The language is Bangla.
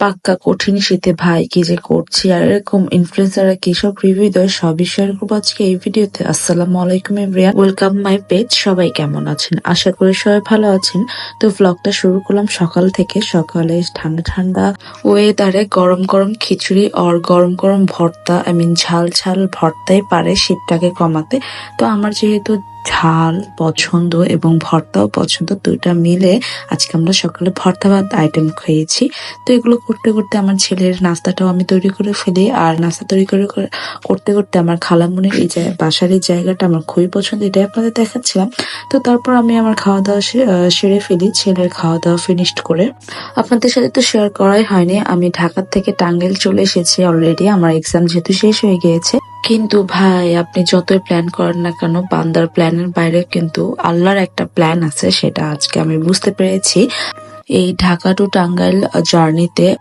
পাক্কা কঠিন শীতে ভাই কি যে করছি আর এরকম ইনফ্লুয়েন্সাররা কি সব রিভিউ দেয় সবই শেয়ার করবো আজকে এই ভিডিওতে। আসসালামু আলাইকুম এভরিওয়ান, ওয়েলকাম মাই পেজ। সবাই কেমন আছেন? আশা করি সবাই ভালো আছেন। তো ব্লগটা শুরু করলাম সকাল থেকে। সকালে ঠান্ডা ঠান্ডা ওয়েদারে গরম গরম খিচুড়ি আর গরম গরম ভর্তা, ঝাল ঝাল ভর্তাই পারে শীতটাকে কমাতে। তো আমার যেহেতু ঝাল পছন্দ এবং ভর্তাও পছন্দ, দুইটা মিলে আজকে আমরা সকালে ভর্তা ভাত আইটেম খেয়েছি। তো এগুলো করতে করতে আমার ছেলের নাস্তাটাও আমি তৈরি করে ফেলি। আর নাস্তা তৈরি করতে করতে আমার খালামুনির এই বাসার এই জায়গাটা আমার খুবই পছন্দ, এটাই আপনাদের দেখাচ্ছিলাম। তো তারপর আমি আমার খাওয়া দাওয়া সেরে ফেলি। ছেলের খাওয়া দাওয়া ফিনিশড করে আপনাদের সাথে তো শেয়ার করাই হয়নি, আমি ঢাকা থেকে টাঙ্গাইল চলে এসেছি অলরেডি। আমার এক্সাম যেহেতু শেষ হয়ে গিয়েছে, কিন্তু ভাই আপনি যতই প্ল্যান করেন না কেন, বান্দার প্ল্যানের বাইরে কিন্তু আল্লাহর একটা প্ল্যান আছে, সেটা আজকে আমি বুঝতে পেরেছি এই ঢাকা টু টাঙ্গাইল জার্নিতে।